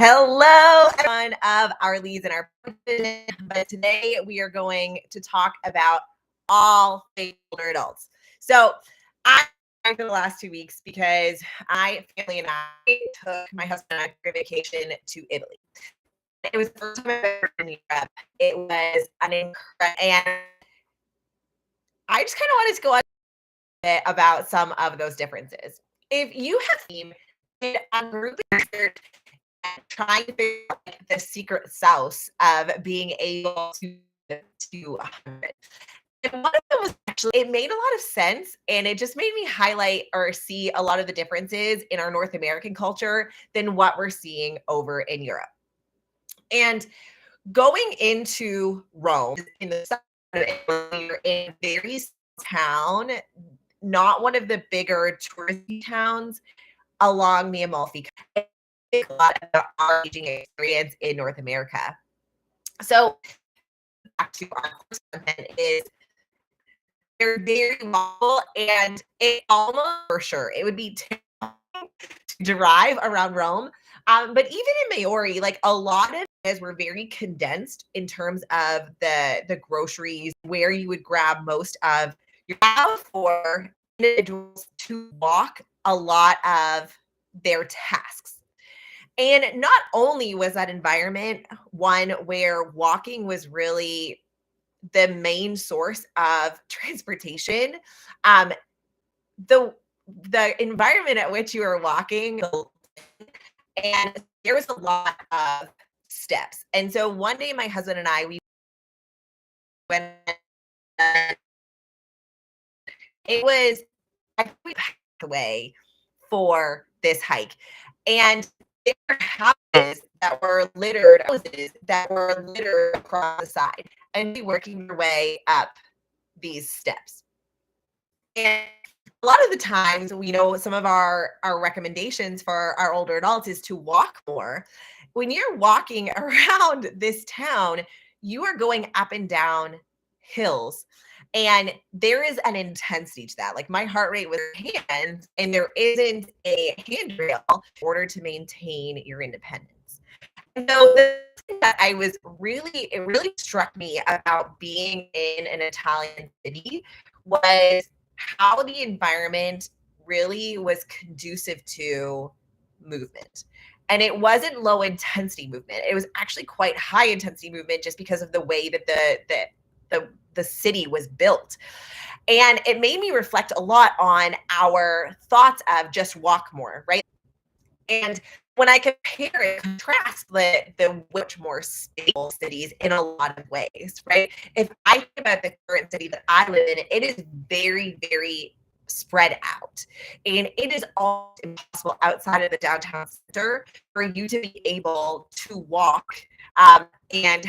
Hello, everyone of our leads and our division. But today we are going to talk about all things older adults. So I for the last 2 weeks because I family and I took my husband and I for a vacation to Italy. It was the first time I've ever been in Europe. It was an incredible, and I just kind of wanted to go on a bit about some of those differences. If you have seen a group research trying to figure out like, the secret sauce of being able to 100. And one of them was actually, it made a lot of sense. And it just made me highlight or see a lot of the differences in our North American culture than what we're seeing over in Europe. And going into Rome in the south of Italy, you're in a very small town, not one of the bigger touristy towns along the Amalfi Coast. A lot about our aging experience in North America. So back to our course content is they're very mobile and it almost for sure it would be terrifying to drive around Rome. But even in Maori, like a lot of areas were very condensed in terms of the groceries where you would grab most of your for individuals to walk a lot of their tasks. And not only was that environment one where walking was really the main source of transportation, um, the environment at which you were walking, and there was a lot of steps. And so one day, my husband and we went. It was I think we packed away for this hike, and there were houses that were littered across the side, and be working your way up these steps. And a lot of the times, we know some of our recommendations for our older adults is to walk more. When you're walking around this town, you are going up and down hills. And there is an intensity to that. Like my heart rate with hands, and there isn't a handrail in order to maintain your independence. And so the thing that it really struck me about being in an Italian city was how the environment really was conducive to movement. And it wasn't low intensity movement. It was actually quite high intensity movement just because of the way that the city was built. And it made me reflect a lot on our thoughts of just walk more, right? And when I compare and contrast the much more stable cities in a lot of ways, right? If I think about the current city that I live in, it is very, very spread out. And it is almost impossible outside of the downtown center for you to be able to walk and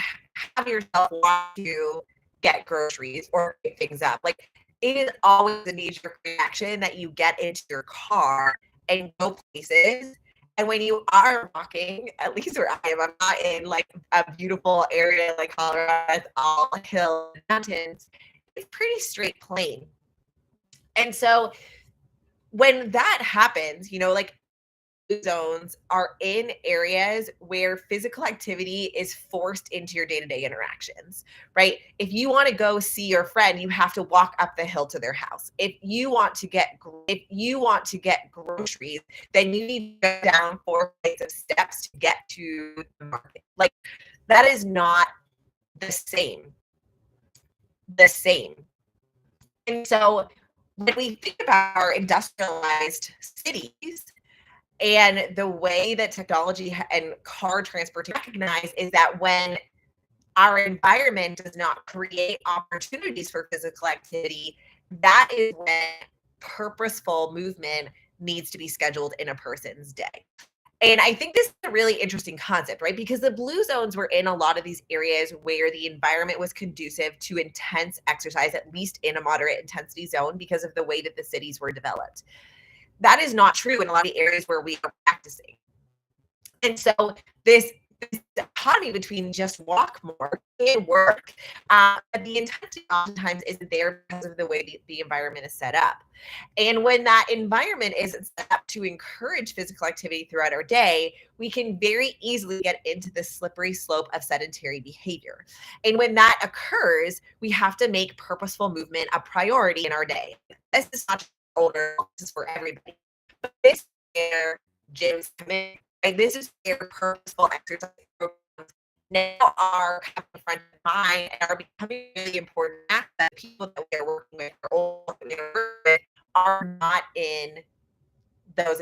have yourself walk to get groceries or pick things up. Like it is always a knee-jerk reaction that you get into your car and go places. And when you are walking, at least where I am, I'm not in like a beautiful area like Colorado, it's all hills and mountains. It's pretty straight plain. And so when that happens, like zones are in areas where physical activity is forced into your day-to-day interactions, right? If you want to go see your friend, you have to walk up the hill to their house. If you want to get groceries, then you need to go down 4 flights of steps to get to the market. Like that is not the same. And so when we think about our industrialized cities, and the way that technology and car transportation recognize is that when our environment does not create opportunities for physical activity, that is when purposeful movement needs to be scheduled in a person's day. And I think this is a really interesting concept, right? Because the blue zones were in a lot of these areas where the environment was conducive to intense exercise, at least in a moderate intensity zone, because of the way that the cities were developed. That is not true in a lot of the areas where we are practicing. And so this this dichotomy between just walk more and work. But the intensity oftentimes isn't there because of the way the environment is set up. And when that environment isn't set up to encourage physical activity throughout our day, we can very easily get into the slippery slope of sedentary behavior. And when that occurs, we have to make purposeful movement a priority in our day. This is not just for older, this is for everybody. But this is where gyms come in. Right? This is where purposeful exercise programs now are kind of front of mind and are becoming really important that people that we're working with or old are not in those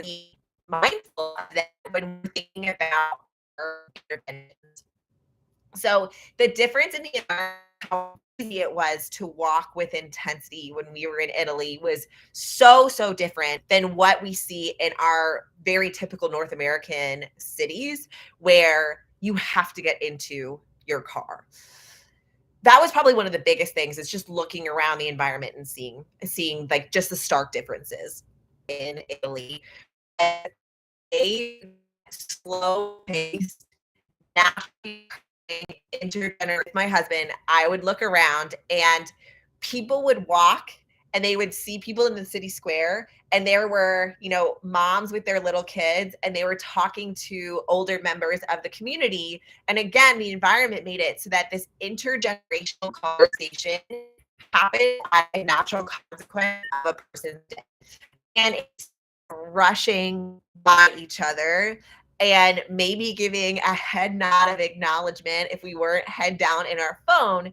mindful of that when we're thinking about our interventions. So the difference in the environment, how easy it was to walk with intensity when we were in Italy was so different than what we see in our very typical North American cities where you have to get into your car. That was probably one of the biggest things is just looking around the environment and seeing like just the stark differences in Italy. And a slow pace, naturally intergenerational with my husband, I would look around and people would walk and they would see people in the city square and there were, moms with their little kids and they were talking to older members of the community. And again, the environment made it so that this intergenerational conversation happened as a natural consequence of a person's day. And it's rushing by each other and maybe giving a head nod of acknowledgement if we weren't head down in our phone,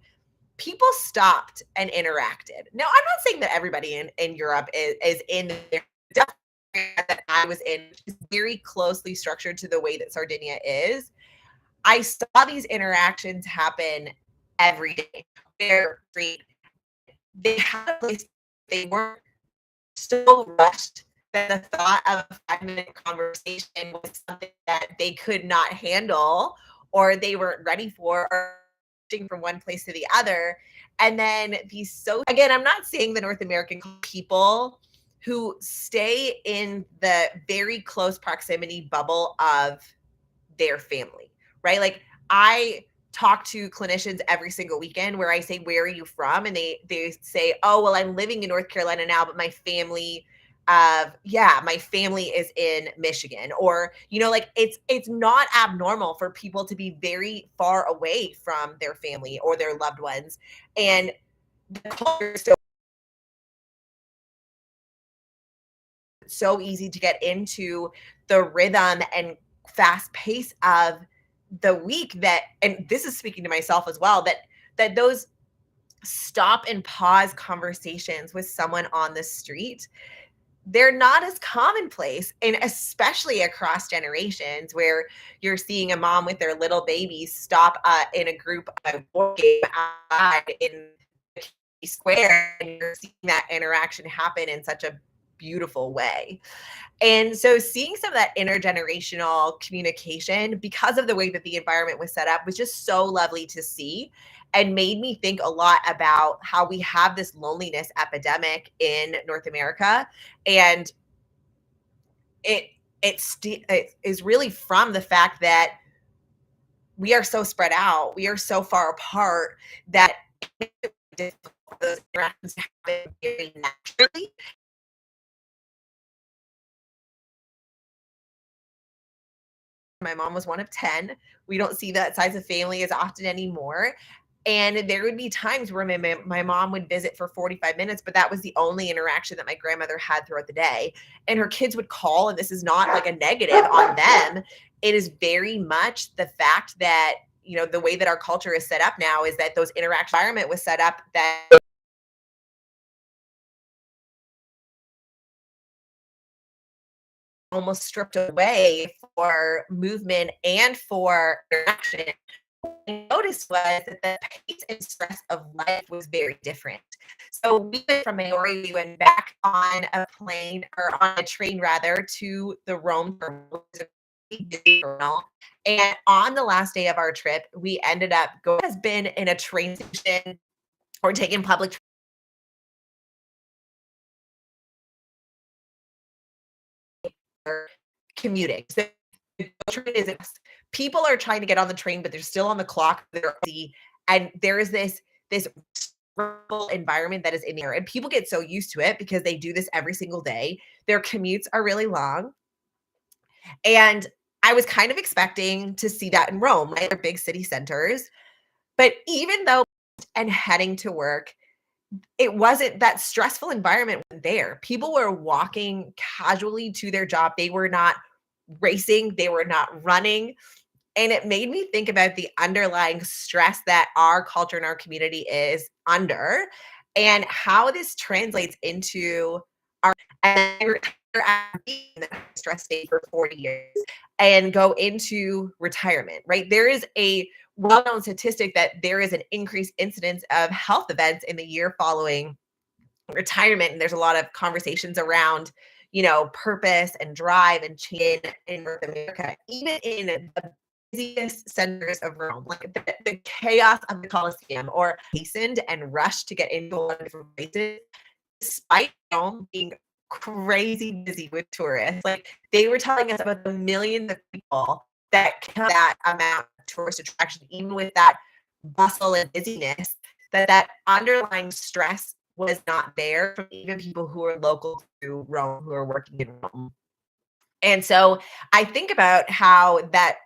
people stopped and interacted. Now, I'm not saying that everybody in Europe is in there. That I was in, which is very closely structured to the way that Sardinia is. I saw these interactions happen every day. Where they had a place, they weren't so rushed that the thought of a 5-minute conversation was something that they could not handle or they weren't ready for or from one place to the other. And then again, I'm not saying the North American people who stay in the very close proximity bubble of their family, right? Like I talk to clinicians every single weekend where I say, "Where are you from?" And they say, "Oh, well, I'm living in North Carolina now, but my family my family is in Michigan." Or, like it's not abnormal for people to be very far away from their family or their loved ones. And the culture is so easy to get into the rhythm and fast pace of the week that, and this is speaking to myself as well, that those stop and pause conversations with someone on the street, they're not as commonplace, and especially across generations where you're seeing a mom with their little baby stop in a group of board game outside in the square, and you're seeing that interaction happen in such a beautiful way. And so seeing some of that intergenerational communication because of the way that the environment was set up was just so lovely to see and made me think a lot about how we have this loneliness epidemic in North America. And it it is really from the fact that we are so spread out, we are so far apart that those interactions happen very naturally. My mom was one of 10. We don't see that size of family as often anymore. And there would be times where my mom would visit for 45 minutes, but that was the only interaction that my grandmother had throughout the day. And her kids would call, and this is not like a negative on them. It is very much the fact that, the way that our culture is set up now is that those interaction environment was set up that almost stripped away for movement and for interaction. What I noticed was that the pace and stress of life was very different. So we went from Maori, we went back on a plane or on a train rather to the Rome terminal, which is a really busy terminal. And on the last day of our trip, we ended up going has been in a train station or taking public commuting. So The train is people are trying to get on the train, but they're still on the clock. And there is this environment that is in there, and people get so used to it because they do this every single day. Their commutes are really long, and I was kind of expecting to see that in Rome, right? They're big city centers. But even though and heading to work, it wasn't that stressful environment there. People were walking casually to their job. They were not racing, they were not running. And it made me think about the underlying stress that our culture and our community is under and how this translates into our and being in that stress state for 40 years and go into retirement, right? There is a well-known statistic that there is an increased incidence of health events in the year following retirement. And there's a lot of conversations around, purpose and drive and change in North America, even in the busiest centers of Rome, like the chaos of the Colosseum, or hastened and rushed to get into a lot of different places, despite Rome being crazy busy with tourists. Like, they were telling us about the millions of people that count that amount of tourist attraction, even with that bustle and busyness, that underlying stress was not there from even people who are local to Rome, who are working in Rome. And so I think about how that,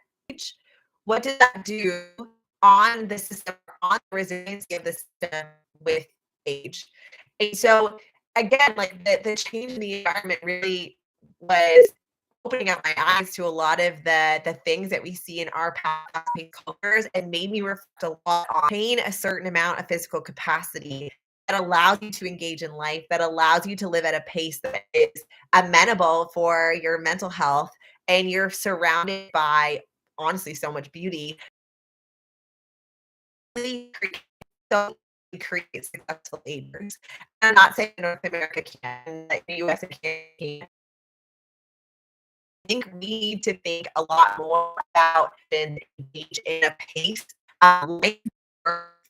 what does that do on the system, on the resiliency of the system with age? And so again, like the change in the environment really was opening up my eyes to a lot of the things that we see in our past-paced cultures, and made me reflect a lot on paying a certain amount of physical capacity that allows you to engage in life, that allows you to live at a pace that is amenable for your mental health, and you're surrounded by honestly so much beauty. So we create successful agers. I'm not saying North America can, like the US and Canada. I think we need to think a lot more about and engage in a pace like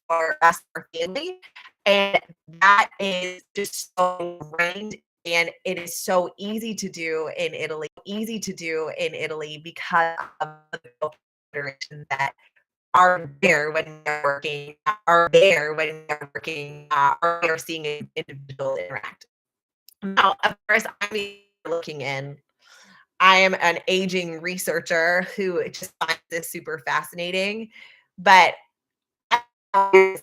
for us, our family. And that is just so ingrained, and it is so easy to do in Italy because of the considerations that are there when they're working, or they're seeing an individual interact. Now, of course, I'm looking in. I am an aging researcher who just finds this super fascinating. But I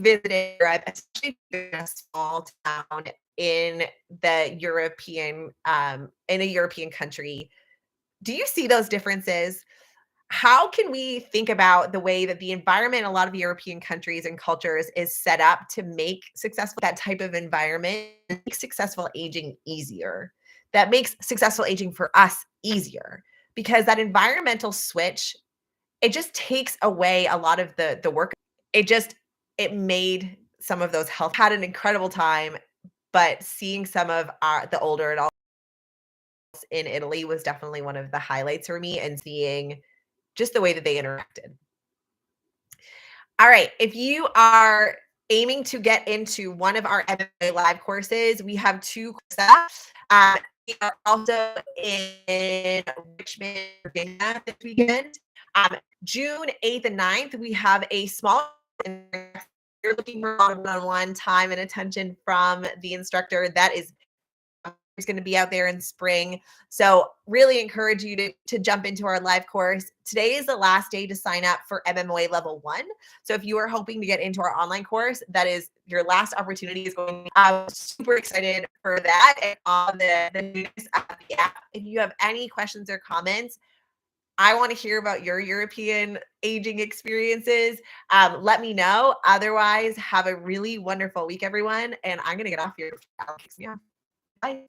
visited Europe, especially in a small town in the in a European country. Do you see those differences? How can we think about the way that the environment in a lot of European countries and cultures is set up to make successful that type of environment, make successful aging easier? That makes successful aging for us easier, because that environmental switch, it just takes away a lot of the work. It made some of those health had an incredible time, but seeing some of the older adults in Italy was definitely one of the highlights for me, and seeing just the way that they interacted. All right. If you are aiming to get into one of our MMA live courses, we have two courses. We are also in Richmond, Virginia this weekend. June 8th and 9th, we have a small, you're looking for one-on-one time and attention from the instructor. That is going to be out there in spring. So really encourage you to jump into our live course. Today is the last day to sign up for MMOA level 1. So if you are hoping to get into our online course, that is your last opportunity. Is going. I'm super excited for that and all the news of the app. If you have any questions or comments, I want to hear about your European aging experiences. Let me know. Otherwise, have a really wonderful week, everyone. And I'm going to get off here. Bye.